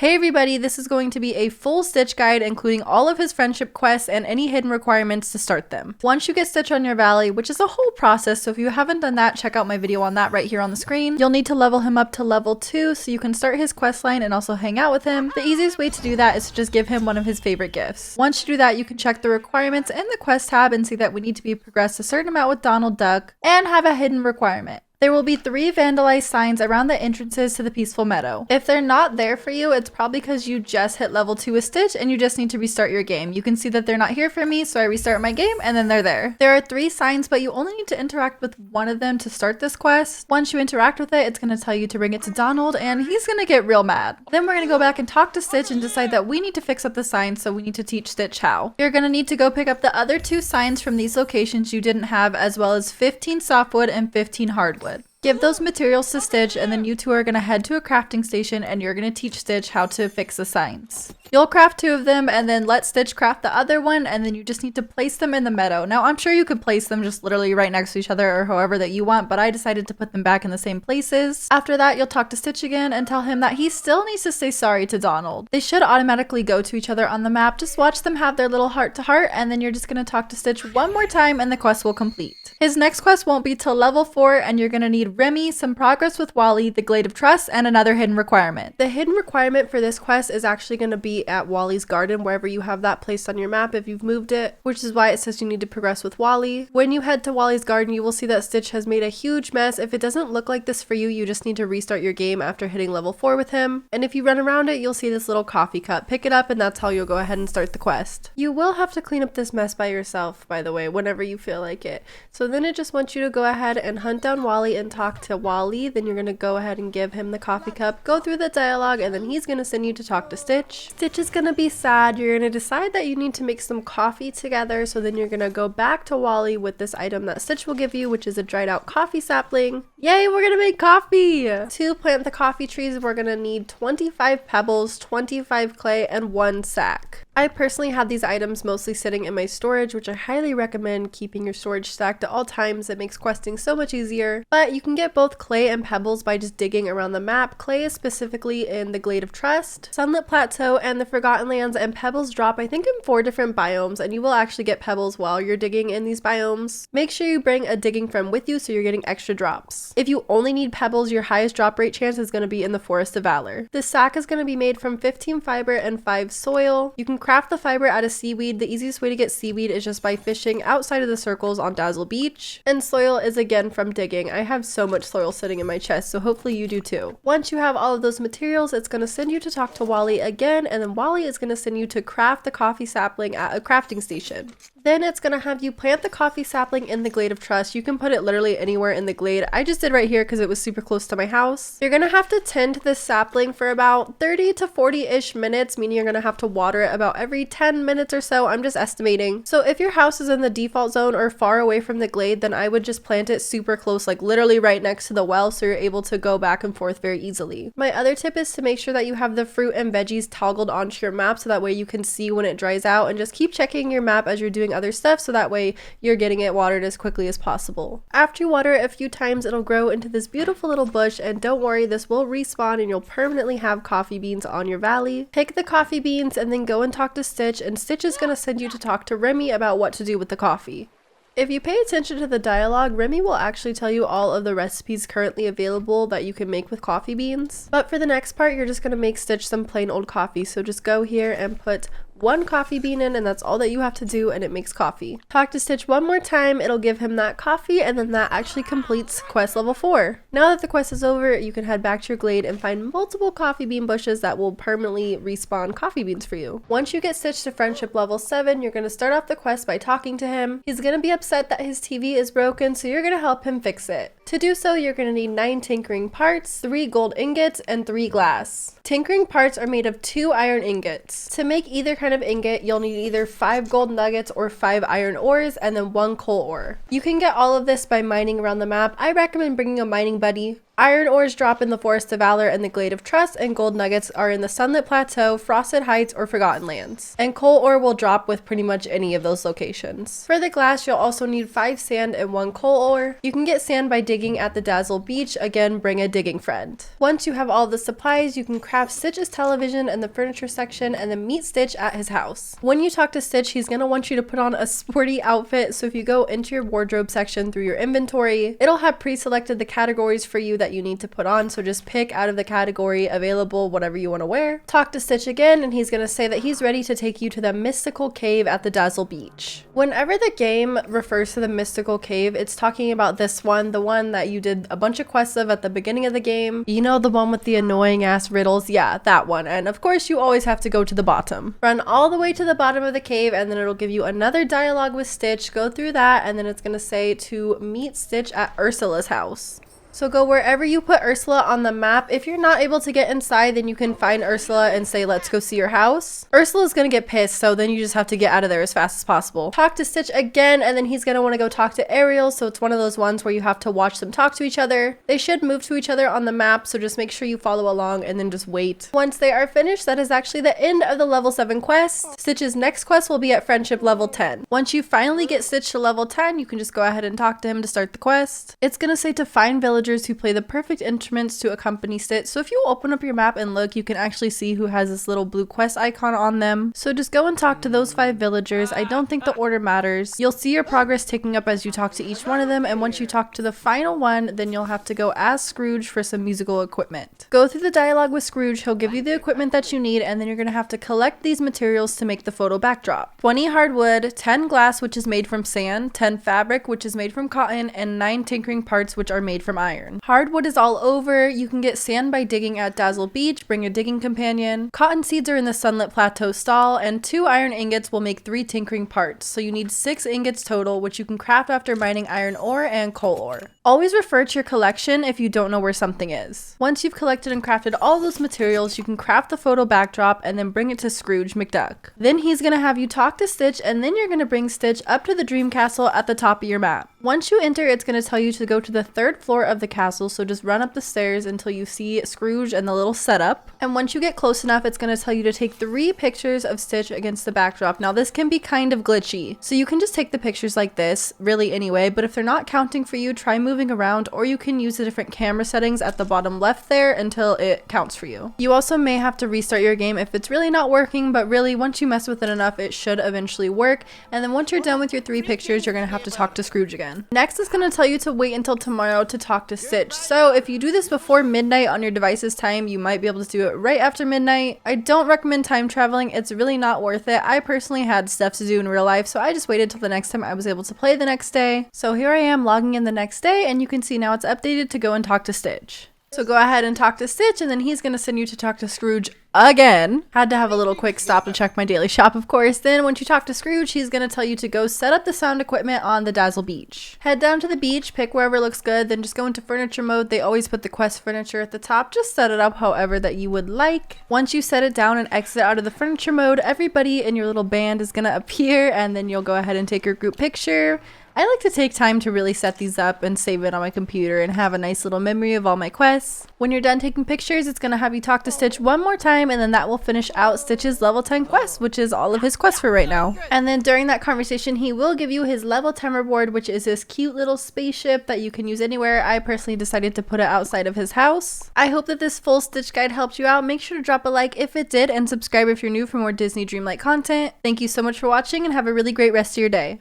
Hey everybody, this is going to be a full Stitch guide including all of his friendship quests and any hidden requirements to start them. Once you get Stitch on your valley, which is a whole process, so if you haven't done that, check out my video on that right here on the screen. You'll need to level him up to level 2 so you can start his quest line and also hang out with him. The easiest way to do that is to just give him one of his favorite gifts. Once you do that, you can check the requirements in the quest tab and see that we need to be progressed a certain amount with Donald Duck and have a hidden requirement. There will be 3 vandalized signs around the entrances to the peaceful meadow. If they're not there for you, it's probably because you just hit level 2 with Stitch and you just need to restart your game. You can see that they're not here for me, so I restart my game and then they're there. There are 3 signs, but you only need to interact with one of them to start this quest. Once you interact with it, it's going to tell you to bring it to Donald and he's going to get real mad. Then we're going to go back and talk to Stitch and decide that we need to fix up the signs, so we need to teach Stitch how. You're going to need to go pick up the other 2 signs from these locations you didn't have, as well as 15 softwood and 15 hardwood. Give those materials to Stitch and then you two are going to head to a crafting station and you're going to teach Stitch how to fix the signs. You'll craft 2 of them and then let Stitch craft the other one, and then you just need to place them in the meadow. Now I'm sure you could place them just literally right next to each other or however that you want, but I decided to put them back in the same places. After that, you'll talk to Stitch again and tell him that he still needs to say sorry to Donald. They should automatically go to each other on the map. Just watch them have their little heart to heart and then you're just going to talk to Stitch one more time and the quest will complete. His next quest won't be till level 4 and you're going to need Remy, some progress with Wally, the Glade of Trust, and another hidden requirement. The hidden requirement for this quest is actually going to be at Wally's garden, wherever you have that placed on your map if you've moved it, which is why it says you need to progress with Wally. When you head to Wally's garden, you will see that Stitch has made a huge mess. If it doesn't look like this for you, you just need to restart your game after hitting level 4 with him. And if you run around it, you'll see this little coffee cup. Pick it up and that's how you'll go ahead and start the quest. You will have to clean up this mess by yourself, by the way, whenever you feel like it. So then it just wants you to go ahead and hunt down Wally and talk to Wally. Then you're going to go ahead and give him the coffee cup, go through the dialogue, and then he's going to send you to talk to Stitch. Stitch is going to be sad. You're going to decide that you need to make some coffee together, so then you're going to go back to Wally with this item that Stitch will give you, which is a dried out coffee sapling. Yay, we're going to make coffee! To plant the coffee trees, we're going to need 25 pebbles, 25 clay, and 1 sack. I personally have these items mostly sitting in my storage, which I highly recommend keeping your storage stacked at all times. It makes questing so much easier. But you can get both clay and pebbles by just digging around the map. Clay is specifically in the Glade of Trust, Sunlit Plateau, and the Forgotten Lands, and pebbles drop I think in 4 different biomes, and you will actually get pebbles while you're digging in these biomes. Make sure you bring a digging friend with you so you're getting extra drops. If you only need pebbles, your highest drop rate chance is going to be in the Forest of Valor. The sack is going to be made from 15 fiber and 5 soil. You can craft the fiber out of seaweed. The easiest way to get seaweed is just by fishing outside of the circles on Dazzle Beach. And soil is again from digging. I have so much soil sitting in my chest, so hopefully you do too. Once you have all of those materials, it's going to send you to talk to Wally again, and then Wally is going to send you to craft the coffee sapling at a crafting station. Then it's going to have you plant the coffee sapling in the Glade of Trust. You can put it literally anywhere in the glade. I just did right here because it was super close to my house. You're going to have to tend to this sapling for about 30 to 40-ish minutes, meaning you're going to have to water it about every 10 minutes or so. I'm just estimating. So if your house is in the default zone or far away from the glade, then I would just plant it super close, like literally right next to the well, so you're able to go back and forth very easily. My other tip is to make sure that you have the fruit and veggies toggled onto your map so that way you can see when it dries out, and just keep checking your map as you're doing other stuff so that way you're getting it watered as quickly as possible. After you water it a few times, it'll grow into this beautiful little bush, and don't worry, this will respawn and you'll permanently have coffee beans on your valley. Pick the coffee beans and then go and talk to Stitch, and Stitch is going to send you to talk to Remy about what to do with the coffee. If you pay attention to the dialogue, Remy will actually tell you all of the recipes currently available that you can make with coffee beans. But for the next part, you're just going to make Stitch some plain old coffee. So just go here and put 1 coffee bean in, and that's all that you have to do, and it makes coffee. Talk to Stitch one more time, it'll give him that coffee, and then that actually completes quest level 4. Now that the quest is over, you can head back to your glade and find multiple coffee bean bushes that will permanently respawn coffee beans for you. Once you get Stitch to friendship level 7, you're going to start off the quest by talking to him. He's going to be upset that his TV is broken, so you're going to help him fix it. To do so, you're going to need 9 tinkering parts, 3 gold ingots, and 3 glass. Tinkering parts are made of 2 iron ingots. To make either kind of ingot, you'll need either 5 gold nuggets or 5 iron ores, and then 1 coal ore. You can get all of this by mining around the map. I recommend bringing a mining buddy. Iron ores drop in the Forest of Valor and the Glade of Trust, and gold nuggets are in the Sunlit Plateau, Frosted Heights, or Forgotten Lands. And coal ore will drop with pretty much any of those locations. For the glass, you'll also need 5 sand and 1 coal ore. You can get sand by digging at the Dazzle Beach. Again, bring a digging friend. Once you have all the supplies, you can craft Stitch's television in the furniture section and then meet Stitch at his house. When you talk to Stitch, he's going to want you to put on a sporty outfit, so if you go into your wardrobe section through your inventory, it'll have pre-selected the categories for you that you need to put on, so just pick out of the category available whatever you want to wear. Talk to Stitch again, and he's going to say that he's ready to take you to the mystical cave at the Dazzle Beach. Whenever the game refers to the mystical cave, it's talking about this one, the one that you did a bunch of quests of at the beginning of the game. You know, the one with the annoying ass riddles? Yeah, that one. And of course, you always have to go to the bottom. Run all the way to the bottom of the cave, and then it'll give you another dialogue with Stitch. Go through that, and then it's going to say to meet Stitch at Ursula's house. So go wherever you put Ursula on the map. If you're not able to get inside, then you can find Ursula and say, let's go see your house. Ursula's gonna get pissed, so then you just have to get out of there as fast as possible. Talk to Stitch again, and then he's gonna want to go talk to Ariel, so it's one of those ones where you have to watch them talk to each other. They should move to each other on the map, so just make sure you follow along and then just wait. Once they are finished, that is actually the end of the level 7 quest. Stitch's next quest will be at friendship level 10. Once you finally get Stitch to level 10, you can just go ahead and talk to him to start the quest. It's gonna say to find villagers who play the perfect instruments to accompany Stitch. So if you open up your map and look, you can actually see who has this little blue quest icon on them. So just go and talk to those 5 villagers. I don't think the order matters. You'll see your progress ticking up as you talk to each one of them, and once you talk to the final one, then you'll have to go as Scrooge for some musical equipment. Go through the dialogue with Scrooge. He'll give you the equipment that you need, and then you're going to have to collect these materials to make the photo backdrop. 20 hardwood, 10 glass, which is made from sand, 10 fabric, which is made from cotton, and 9 tinkering parts, which are made from iron. Hardwood is all over. You can get sand by digging at Dazzle Beach. Bring a digging companion. Cotton seeds are in the Sunlit Plateau stall, and 2 iron ingots will make 3 tinkering parts. So you need 6 ingots total, which you can craft after mining iron ore and coal ore. Always refer to your collection if you don't know where something is. Once you've collected and crafted all those materials, you can craft the photo backdrop and then bring it to Scrooge McDuck. Then he's going to have you talk to Stitch, and then you're going to bring Stitch up to the dream castle at the top of your map. Once you enter, it's going to tell you to go to the 3rd floor of the castle, so just run up the stairs until you see Scrooge and the little setup. And once you get close enough, it's going to tell you to take 3 pictures of Stitch against the backdrop. Now this can be kind of glitchy, so you can just take the pictures like this, really anyway, but if they're not counting for you, try moving around, or you can use the different camera settings at the bottom left there until it counts for you. You also may have to restart your game if it's really not working, but really once you mess with it enough, it should eventually work. And then once you're done with your 3 pictures, you're going to have to talk to Scrooge again. Next, it's going to tell you to wait until tomorrow to talk to Stitch. So if you do this before midnight on your device's time, you might be able to do it right after midnight. I don't recommend time traveling. It's really not worth it. I personally had stuff to do in real life, so I just waited till the next time I was able to play the next day. So here I am logging in the next day, and you can see now it's updated to go and talk to Stitch. So go ahead and talk to Stitch, and then he's going to send you to talk to Scrooge again. Had to have a little quick stop to check my daily shop, of course. Then once you talk to Scrooge, he's going to tell you to go set up the sound equipment on the Dazzle Beach. Head down to the beach, pick wherever looks good, then just go into furniture mode. They always put the quest furniture at the top. Just set it up however that you would like. Once you set it down and exit out of the furniture mode, everybody in your little band is going to appear, and then you'll go ahead and take your group picture. I like to take time to really set these up and save it on my computer and have a nice little memory of all my quests. When you're done taking pictures, it's going to have you talk to Stitch one more time, and then that will finish out Stitch's level 10 quest, which is all of his quests for right now. And then during that conversation, he will give you his level 10 reward, which is this cute little spaceship that you can use anywhere. I personally decided to put it outside of his house. I hope that this full Stitch guide helped you out. Make sure to drop a like if it did, and subscribe if you're new for more Disney Dreamlight content. Thank you so much for watching, and have a really great rest of your day.